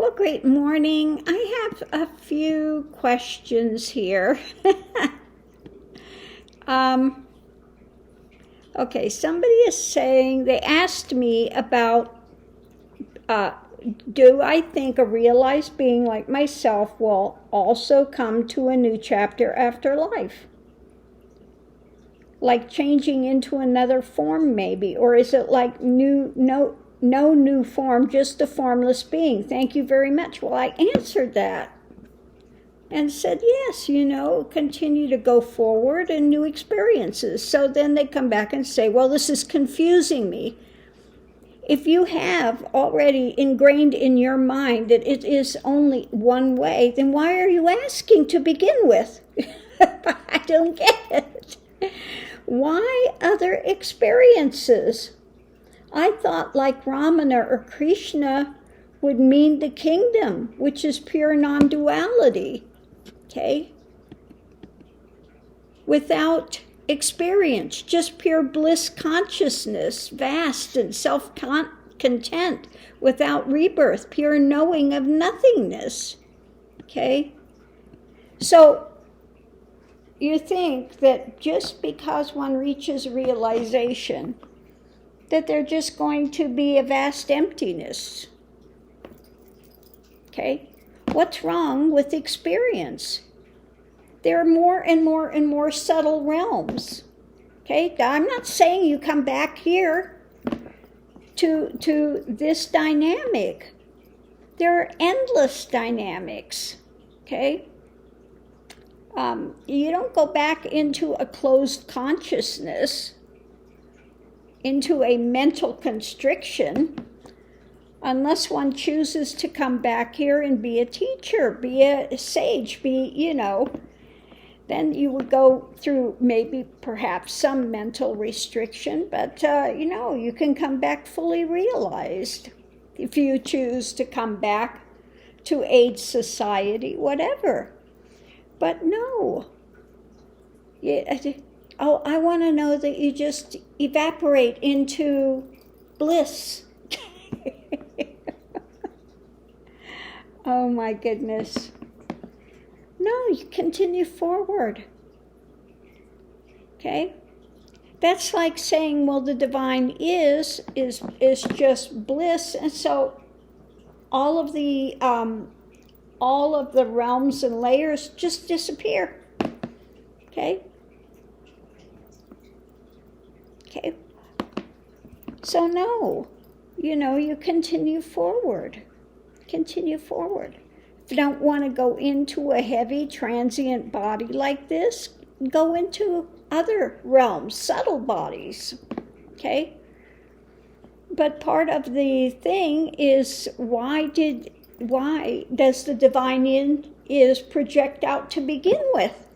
Well, great morning. I have a few questions here. Okay, somebody is saying, they asked me about, do I think a realized being like myself will also come to a new chapter after life? Like changing into another form maybe, or is it like no new form, just a formless being? Thank you very much. Well, I answered that and said, yes, continue to go forward and new experiences. So then they come back and say, well, this is confusing me. If you have already ingrained in your mind that it is only one way, then why are you asking to begin with? I don't get it. Why other experiences? I thought like Ramana or Krishna would mean the kingdom, which is pure non-duality, okay? Without experience, just pure bliss consciousness, vast and self-content, without rebirth, pure knowing of nothingness, okay? So you think that just because one reaches realization, that they're just going to be a vast emptiness. Okay? What's wrong with experience? There are more and more and more subtle realms. Okay? I'm not saying you come back here to this dynamic. There are endless dynamics. Okay? You don't go back into a closed consciousness, into a mental constriction, unless one chooses to come back here and be a teacher, be a sage, then you would go through maybe perhaps some mental restriction, but you can come back fully realized if you choose to come back to aid society, whatever. But no. I want to know that you just evaporate into bliss. Oh my goodness. No, you continue forward. Okay? That's like saying, well, the divine is just bliss, and so all of the realms and layers just disappear. Okay? Okay? So no, you continue forward. Continue forward. If you don't want to go into a heavy transient body like this, go into other realms, subtle bodies. Okay? But part of the thing is, why does the divine is project out to begin with?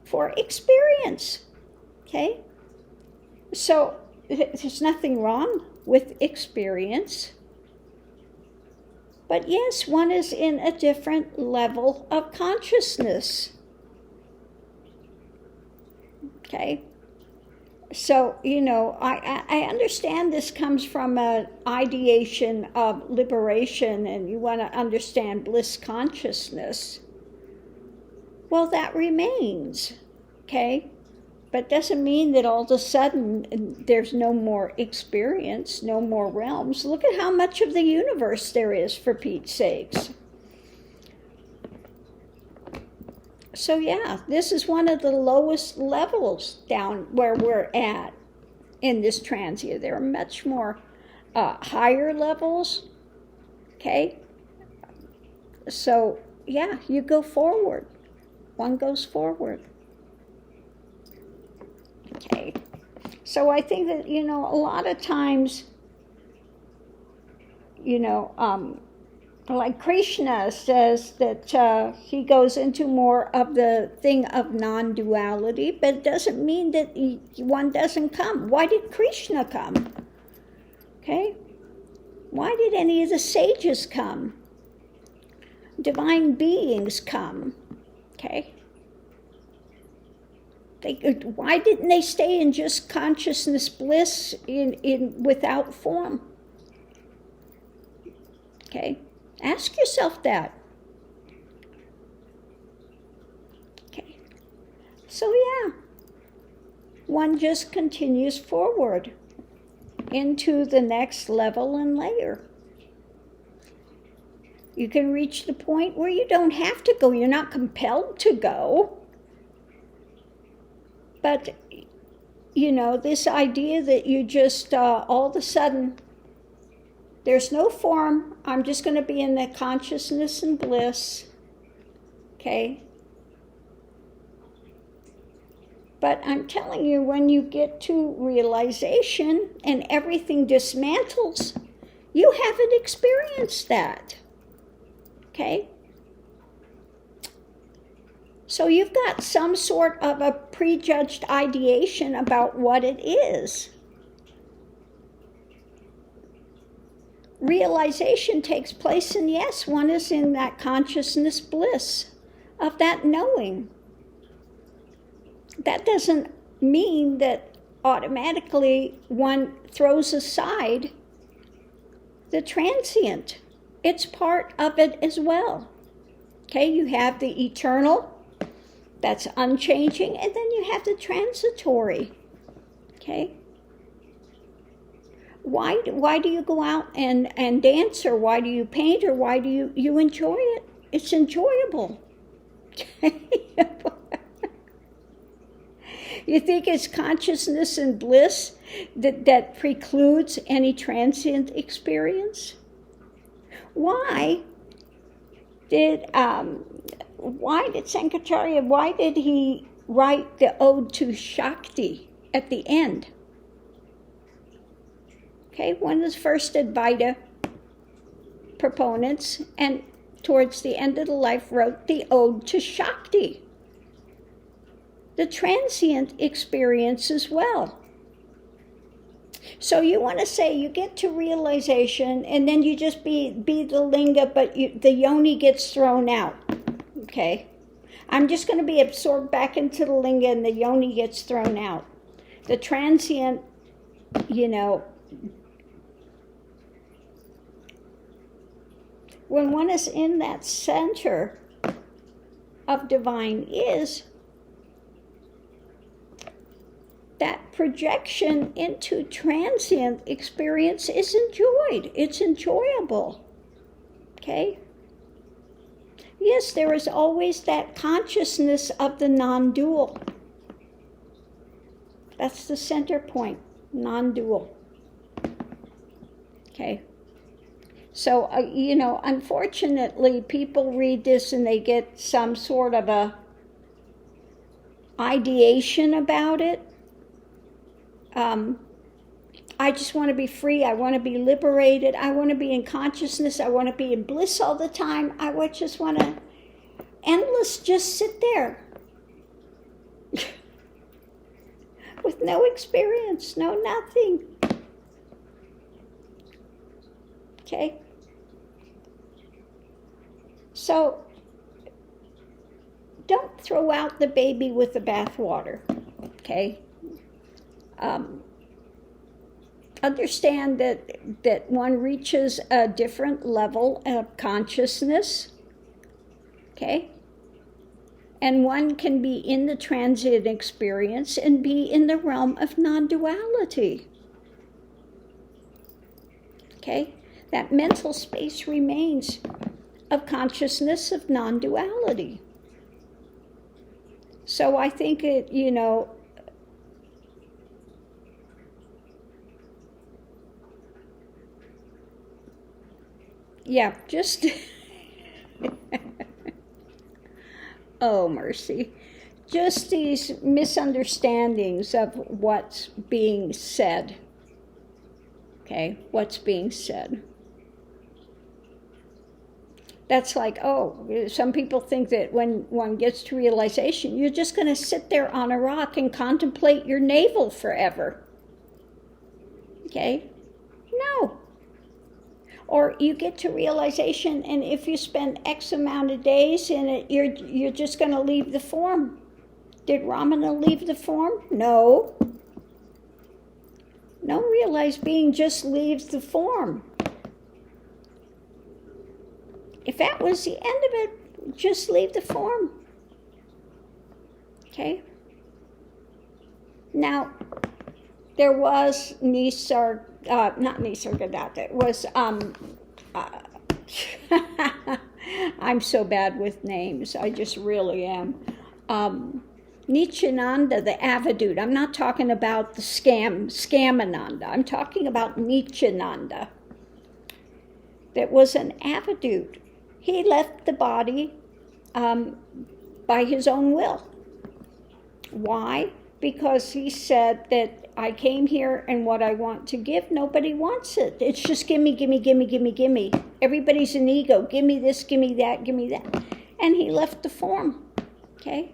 For experience. Okay? So there's nothing wrong with experience. But yes, one is in a different level of consciousness. Okay? So, I understand this comes from an ideation of liberation, and you want to understand bliss consciousness. Well, that remains, okay? But doesn't mean that all of a sudden there's no more experience, no more realms. Look at how much of the universe there is, for Pete's sakes. So yeah, this is one of the lowest levels down where we're at in this transient. There are much more higher levels, okay? So yeah, you go forward. One goes forward. Okay, so I think that, a lot of times, like Krishna says that he goes into more of the thing of non-duality, but it doesn't mean that one doesn't come. Why did Krishna come? Okay, why did any of the sages come? Divine beings come, okay? Why didn't they stay in just consciousness bliss in without form? Okay, Ask yourself that. Okay. So yeah, one just continues forward into the next level and layer. You can reach the point where you don't have to go. You're not compelled to go. But, this idea that you just all of a sudden, there's no form. I'm just going to be in the consciousness and bliss. Okay? But I'm telling you, when you get to realization and everything dismantles, you haven't experienced that. Okay? So you've got some sort of a prejudged ideation about what it is. Realization takes place, and yes, one is in that consciousness bliss of that knowing. That doesn't mean that automatically one throws aside the transient. It's part of it as well. Okay, you have the eternal, that's unchanging, and then you have the transitory. Okay? Why do you go out and dance, or why do you paint, or why do you enjoy it? It's enjoyable. You think it's consciousness and bliss that precludes any transient experience? Why did Sankaracharya, why did he write the ode to Shakti at the end? Okay, one of the first Advaita proponents, and towards the end of the life wrote the ode to Shakti, the transient experience as well. So you want to say you get to realization, and then you just be the linga, but the yoni gets thrown out. Okay? I'm just going to be absorbed back into the linga, and the yoni gets thrown out. The transient, when one is in that center of divine is, that projection into transient experience is enjoyed. It's enjoyable. Okay? Yes, there is always that consciousness of the non-dual. That's the center point, non-dual. Okay? So, unfortunately, people read this and they get some sort of a ideation about it. I just want to be free. I want to be liberated. I want to be in consciousness. I want to be in bliss all the time. I would just want to just sit there with no experience, no nothing. Okay? So, don't throw out the baby with the bathwater. Okay? Understand that one reaches a different level of consciousness, okay? And one can be in the transient experience and be in the realm of non-duality, okay? That mental space remains of consciousness of non-duality. So I think it, yeah, just, oh, mercy. Just these misunderstandings of what's being said. Okay, what's being said. That's like, some people think that when one gets to realization, you're just going to sit there on a rock and contemplate your navel forever. Okay? No. Or you get to realization, and if you spend X amount of days in it, you're just going to leave the form. Did Ramana leave the form? No. No realized being just leaves the form. If that was the end of it, just leave the form. Okay? Now, there was not Nisargadatta, it was, I'm so bad with names, I just really am. Nityananda, the Avadut. I'm not talking about the Scamananda. I'm talking about Nityananda. That was an Avadut. He left the body by his own will. Why? Because he said that I came here and what I want to give, nobody wants it. It's just gimme, gimme, gimme, gimme, gimme. Everybody's an ego. Gimme this, gimme that, gimme that. And he left the form. Okay?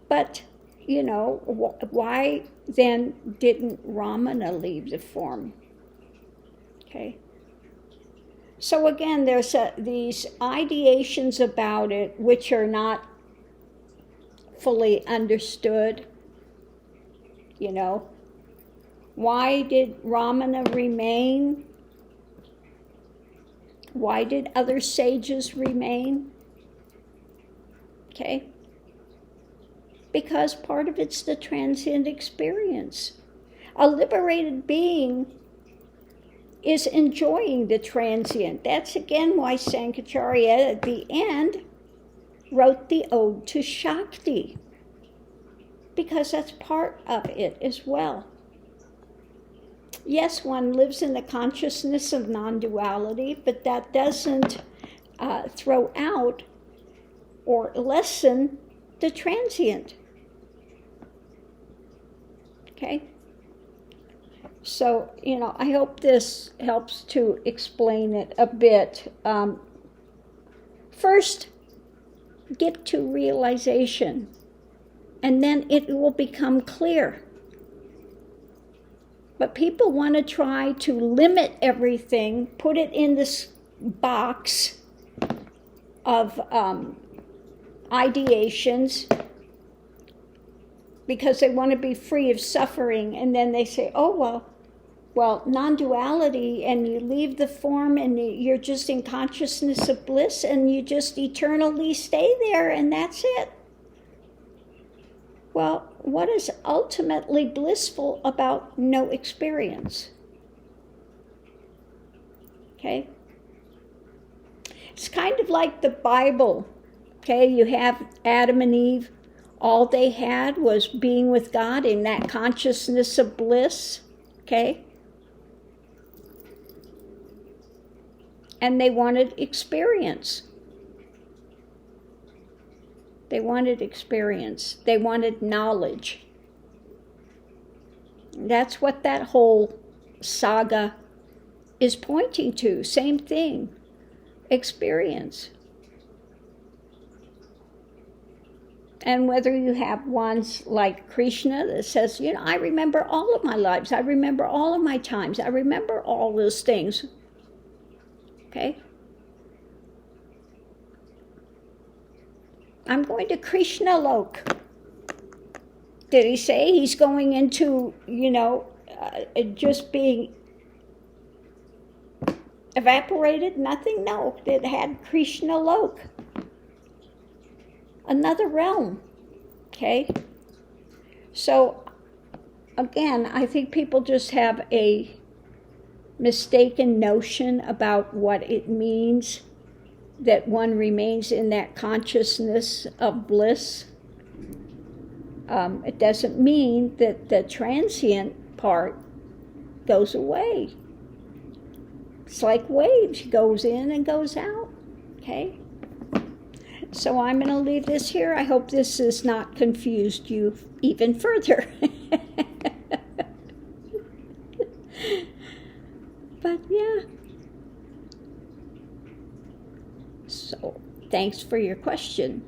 But, why then didn't Ramana leave the form? Okay? So again, there's these ideations about it which are not fully understood. Why did Ramana remain? Why did other sages remain? Okay? Because part of it's the transient experience. A liberated being is enjoying the transient. That's again why Sankaracharya at the end wrote the Ode to Shakti, because that's part of it as well. Yes, one lives in the consciousness of non-duality, but that doesn't throw out or lessen the transient. Okay? So, I hope this helps to explain it a bit. First, get to realization, and then it will become clear. But people want to try to limit everything, put it in this box of ideations, because they want to be free of suffering, and then they say, oh, well, non-duality, and you leave the form, and you're just in consciousness of bliss, and you just eternally stay there, and that's it. Well, what is ultimately blissful about no experience? Okay? It's kind of like the Bible. Okay, you have Adam and Eve. All they had was being with God in that consciousness of bliss. Okay? And they wanted experience. They wanted experience. They wanted knowledge. That's what that whole saga is pointing to. Same thing. Experience. And whether you have ones like Krishna that says, I remember all of my lives. I remember all of my times. I remember all those things. Okay? I'm going to Krishna Lok. Did he say he's going into, just being evaporated? Nothing? No. It had Krishna Lok. Another realm. Okay? So, again, I think people just have a mistaken notion about what it means that one remains in that consciousness of bliss. It doesn't mean that the transient part goes away. It's like waves, goes in and goes out. Okay? So I'm going to leave this here. I hope this has not confused you even further. But yeah. So, thanks for your question.